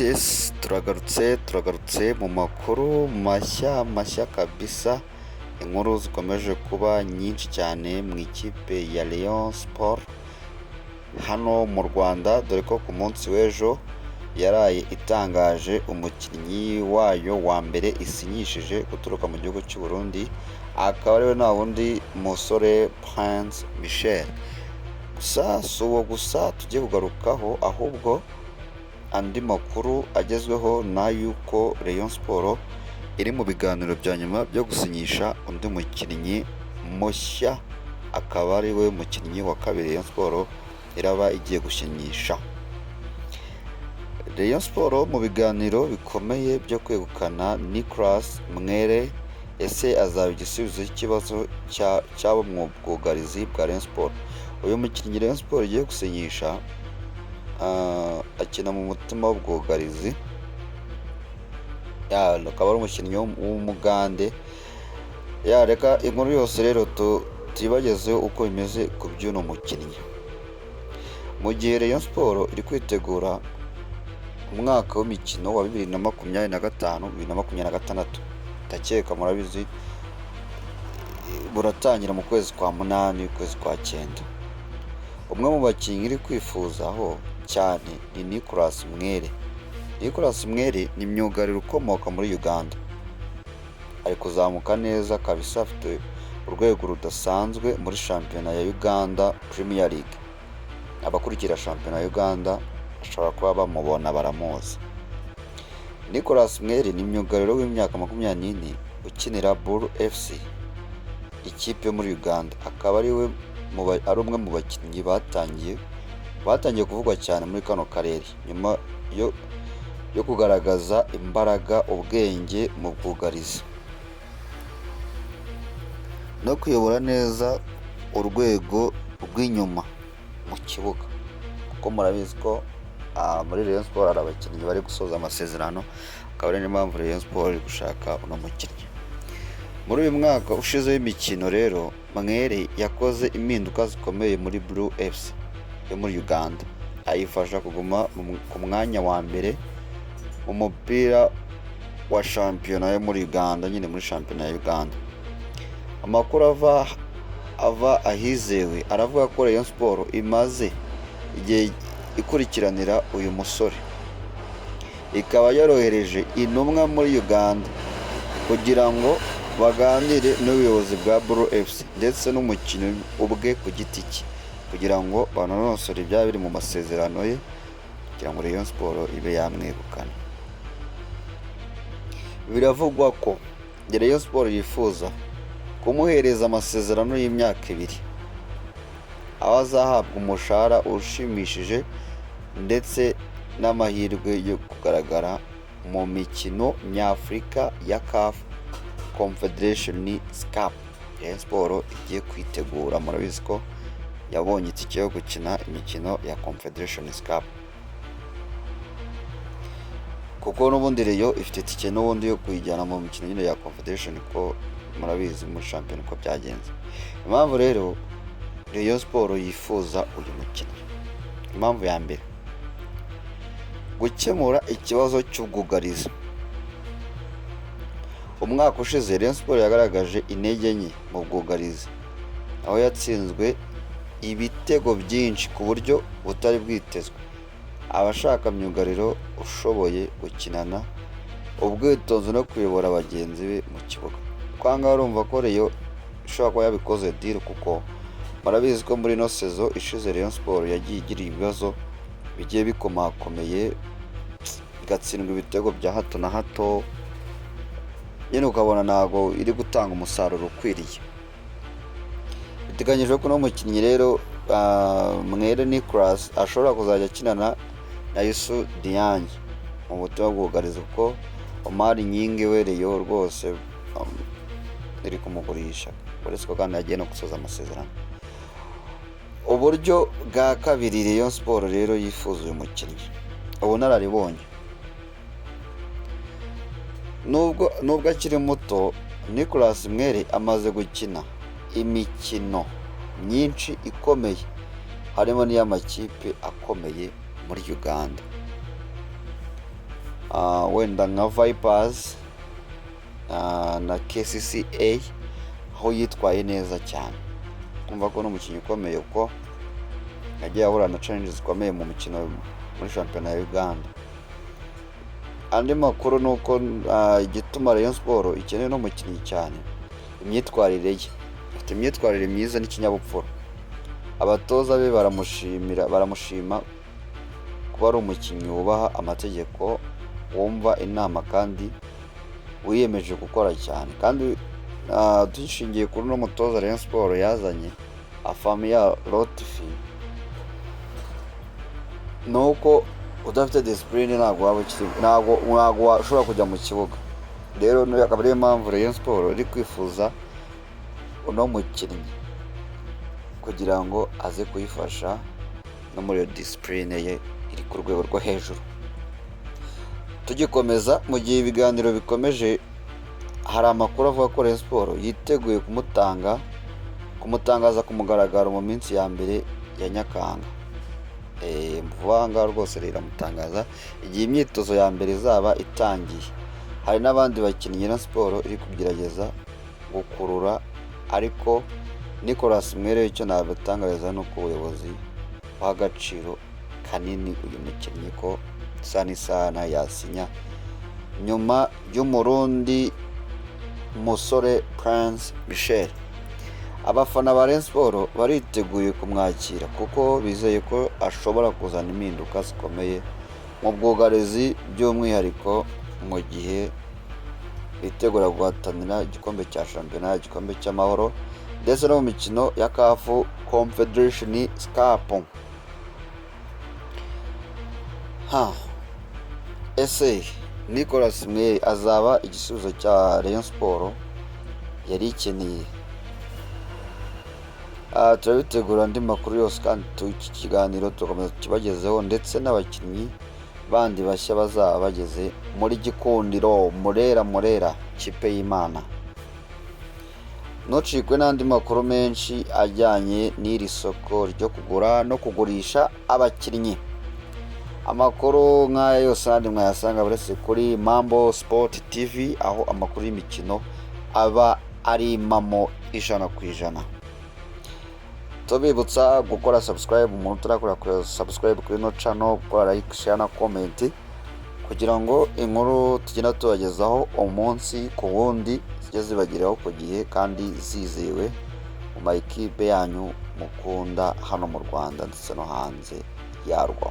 Yes, turagarutse mu makuru mashya kabisa. Inkuru zikomeje kuba nyinshi cyane mu ikipe ya Rayon Sport hano mu Rwanda, dore ko ku munsi w'ejo yaraye itangaje umukinnyi wayo wa mbere isinyishije guturuka mu gihugu cy'u Burundi, akaba ariwe nta wundi musore Prince Michel. Gusa si uwo gusa tugiye kugarukaho, ahubwo andi makuru agezweho n'ay'uko Rayon Sport iri mu biganiro bya nyuma byo gusinyisha undi mukinnyi mushya, akaba ari we mukinnyi wa kabiri Rayon Sport iraba igiye gusinyisha. Rayon Sport mu biganiro bikomeye byo kwegukana Nicolas Mwere, ese azaba igisubizo cy'ikibazo cy'abo mu bwugarizi bwa Rayon Sport. Uyu mukinnyi Rayon Sport igiye gusinyisha akina mu mutima w'ubwugarizi, akaba ari umukinnyi w'umugande. Reka inkuru yose rero tuyibagezeho uko bimeze ku by'uno mukinnyi. Mu gihe Rayon Sport iri kwitegura umwaka w'imikino wa 2025-2026, ndakeka murabizi buratangira mu kwezi kwa munani, ukwezi kwa cyenda. Umwe mu bakinnyi iri kwifuzaho cyane ni Nicolas Mwere. Nicolas Mwere ni myugariro ukomoka muri Uganda, ari kuzamuka neza kabisa, afite urwego rudasanzwe muri shampiyona ya Uganda Premier League. Abakurikira shampiyona ya Uganda bashobora kuba bamubona baramuzi. Nicolas Mwere ni myugariro w'imyaka 24 ukinira Bull FC, ikipe muri Uganda. Akaba ari umwe mu bakinnyi batangiye kuvugwa cyane muri kano karere nyuma yo kugaragaza imbaraga, ubwenge mu bwugarizi no kuyobora neza urwego rw'inyuma mu kibuga, kuko murabizi ko muri Rayon Sport hari abakinnyi bari gusoza amasezerano, akaba ari niyo mpamvu Rayon Sport iri gushaka uno mukinnyi. Muri uyu mwaka ushize w'imikino rero, Mwere yakoze impinduka zikomeye muri Blue FC yo muri Uganda, ayifasha kuguma ku mwanya wa mbere mu mupira wa shampiyona yo muri Uganda, nyine muri shampiyona ya Uganda. Amakuru ava ahizewe aravuga ko Rayon Sport imaze igihe ikurikiranira uyu musore, ikaba yarohereje intumwa muri Uganda kugira ngo baganire n'ubuyobozi bwa Bull FC ndetse n'umukinnyi ubwe ku giti cye, kugira ngo banonosore ibyaba biri mu masezerano ye, kugira ngo Rayon Sport ibe yamwegukana. Biravugwa ko Rayon Sport yifuza kumuhereza amasezerano y'imyaka 2, aho azahabwa umushahara ushimishije ndetse n'amahirwe yo kugaragara mu mikino nyafurika ya CAF Confederation Cup. Rayon Sport igiye kwitegura, murabizi ko yabonye itike yo gukina imikino ya Confederation Cup, kuko n'ubundi Rayon ifite itike n'ubundi yo kuyijyana mu mikino nyine ya Confederation, ko murabizi muri shampiyona uko byagenze. Impamvu rero Rayon Sport yifuza uyu mukinnyi, impamvu ya mbere, gukemura ikibazo cy'ubwugarizi. Umwaka ushize Rayon Sport yagaragaje intege nke mu bwugarizi, aho yatsinzwe ibitego byinshi ku buryo butari bwitezwe. Abashaka myugariro ushoboye gukinana ubwitonzi no kuyobora bagenzi be mu kibuga. Kwanga urumva ko Rayon ishobora kuba yabikoze deal, kuko murabizi ko muri no sezo ishize Rayon Sport yagiye igira ibibazo bigiye bikomakomeye, igatsindwa ibitego bya hato na hato, nyine ukabona ntabwo iri gutanga umusaruro ukwiriye. Biteganyijwe ko no mukinnyi rero Mwere Nicolas ashobora kuzajya akinana na Youssou Diagne mu butumwa bwugarizi, kuko Omar Nyingi we Rayon rwose iri kumugurisha, uretse ko kandi yagiye no gusoza amasezerano. Uburyo bwa kabiri Rayon Sport rero yifuza uyu mukinnyi, ubunararibonye. Nubwo akiri muto, Nicolas Mwere amaze gukina imikino myinshi ikomeye, harimo n'iy'amakipe akomeye muri Uganda. wenda nka Vipers na KCCA, aho yitwaye neza cyane. Kumva ko n'umukinnyi ukomeye uko yagiye ahura na challenges zikomeye mu mikino muri shampiyona ya Uganda. Andi makuru ni uko igituma Rayon Sport ikeneye n'umukinnyi cyane, imyitwarire ye. Afite imyitwarire myiza n'ikinyabupfura. Abatoza be baramushima kuba ari umukinnyi wubaha amategeko, wumva inama kandi wiyemeje gukora cyane. Kandi dushingiye kuri uno mutoza Rayon Sport yazanye Afamia Lotfi, nuko udafite discipline ntabwo washobora kujya mu kibuga. Rero akaba ariyo mpamvu Rayon Sport iri kwifuza uno mukinnyi kugira ngo aze kuyifasha no muri discipline ye iri ku rwego rwo hejuru. Tugikomeza, mu gihe ibiganiro bikomeje, hari amakuru avuga ko Rayon Sport yiteguye kumutangaza ku mugaragaro mu minsi ya mbere ya Nyakanga. Vuba ngaha rwose riramutangaza igihe imyitozo ya mbere izaba itangiye. Hari n'abandi bakinnyi Rayon Sport iri kugerageza gukurura, ariko Nicolas Mwere icyo nabatangariza ni uko ubuyobozi buha agaciro kanini uyu mukinnyi ko sana yasinya nyuma y'Umurundi musore Prince Michel. Abafana ba Rayon Sport bariteguye kumwakira kuko bizeye ko ashobora kuzana impinduka zikomeye mu bwugarizi, by'umwihariko mu gihe bitegura guhatanira igikombe cya shampiyona, igikombe cy'amahoro ndetse no mu mikino ya CAF Confederation Cup. Ese Nicolas Mwere azaba igisubizo cya Rayon Sport yari ikeneye? Turabitegura andi makuru yose kandi iki kiganiro tukomeza kibagezeho, ndetse n'abakinnyi bandi bashya bazaba bageze muri Gikundiro Murera kipe y'Imana. Ntucikwe n'andi makuru menshi ajyanye n'iri soko ryo kugura no kugurisha abakinnyi. Amakuru nk'aya yose kandi mwayasanga buretse kuri Mambo Sport TV, aho amakuru y'imikino aba ari impamo 100%. Tubibutsa gukora subscribe, umuntu utarakora subscribe kuri no channel, gukora like, share na comment, kugira ngo inkuru tugenda tubagezaho umunsi ku wundi zijye zibageraho ku gihe kandi zizewe mu makipe yanyu mukunda hano mu Rwanda ndetse no hanze yarwo.